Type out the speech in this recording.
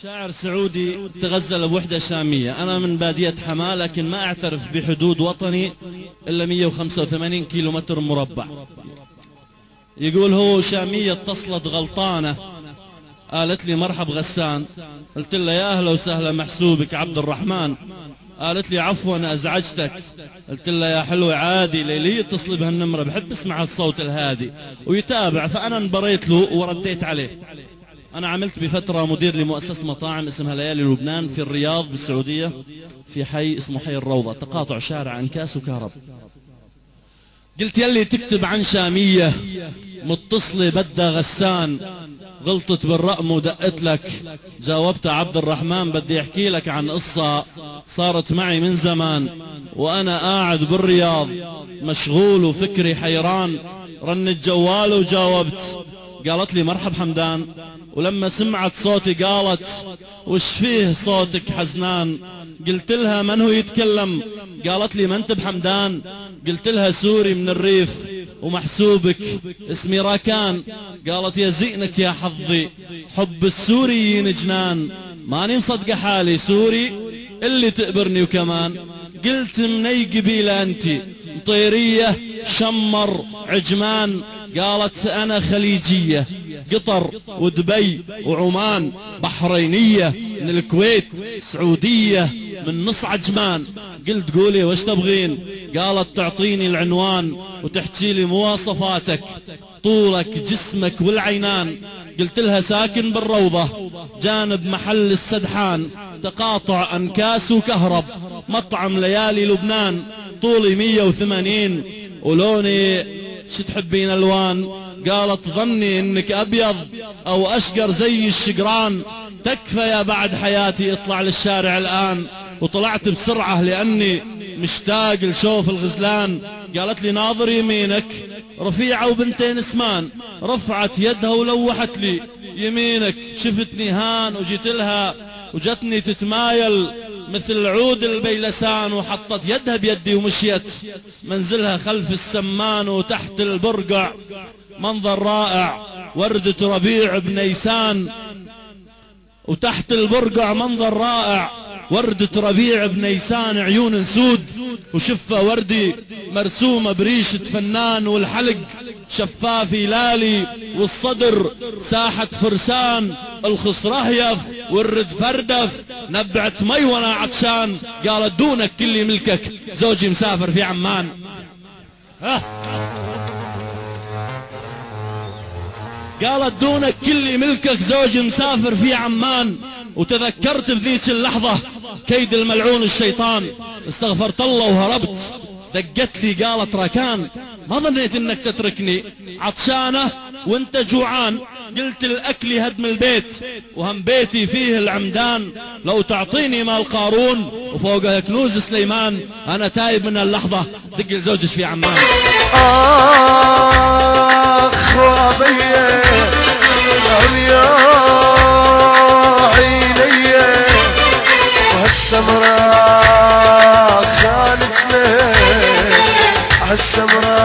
شاعر سعودي تغزل بوحدة شامية. أنا من بادية حماة لكن ما أعترف بحدود وطني إلا 185 كيلومتر مربع. يقول هو شامية اتصلت غلطانة قالت لي مرحب غسان، قلت لها يا أهلا وسهلا محسوبك عبد الرحمن. قالت لي عفوا أزعجتك، قلت لها يا حلوة عادي ليلي اتصلي بهالنمرة بحب اسمع الصوت الهادي ويتابع. فأنا انبريت له ورديت عليه. أنا عملت بفترة مدير لمؤسسة مطاعم اسمها ليالي لبنان في الرياض بالسعودية، في حي اسمه حي الروضة، تقاطع شارع انكاس وكهرب. قلت يلي تكتب عن شامية متصلة بدها غسان، غلطت بالرقم ودقت لك. جاوبت عبد الرحمن بدي احكي لك عن قصة صارت معي من زمان وانا قاعد بالرياض مشغول وفكري حيران. رنت جوال وجاوبت، قالت لي مرحب حمدان، ولما سمعت صوتي قالت وش فيه صوتك حزنان؟ قلت لها من هو يتكلم؟ قالت لي ما انت بحمدان. قلت لها سوري من الريف ومحسوبك اسمي راكان. قالت يا زئنك يا حظي حب السوريين جنان، ماني مصدقة حالي سوري اللي تقبرني وكمان. قلت من اي قبيلة انتي؟ طيرية شمر عجمان. قالت انا خليجية قطر ودبي وعمان، بحرينية من الكويت، سعودية من نص عجمان. قلت قولي وش تبغين؟ قالت تعطيني العنوان وتحكي لي مواصفاتك، طولك جسمك والعينان. قلت لها ساكن بالروضة جانب محل السدحان، تقاطع انكاس وكهرب، مطعم ليالي لبنان. طولي 180 ولوني شو تحبين الوان؟ قالت ظني انك ابيض او اشقر زي الشقران. تكفى يا بعد حياتي اطلع للشارع الان. وطلعت بسرعة لاني مشتاق لشوف الغزلان. قالت لي ناظر يمينك رفيعة وبنتين اسمان. رفعت يدها ولوحت لي يمينك، شفتني هان وجيت لها وجتني تتمايل مثل عود البيلسان، وحطت يدها بيدي ومشيت. منزلها خلف السمان وتحت البرقع منظر رائع، وردة ربيع بنيسان. وتحت البرقع منظر رائع، وردة ربيع بنيسان، عيون سود وشفة وردي مرسومة بريشة فنان، والحلق شفاف هلالي، والصدر ساحة فرسان. الخص رهيف والرد فردف، نبعت مي وانا عطشان. قالت دونك كل ملكك زوجي مسافر في عمان. قالت دونك كل ملكك زوجي مسافر في عمان. وتذكرت بذيك اللحظة كيد الملعون الشيطان، استغفرت الله وهربت. دقت لي قالت راكان ما ظنيت انك تتركني عطشانة وانت جوعان. قلت الاكل هدم البيت وهم بيتي فيه العمدان، لو تعطيني مال قارون وفوقها كنوز سليمان. انا تايب من اللحظة دق لزوجك في عمان. اخ ربيع يا عيني وهالسمراء خانتنا، هالسمراء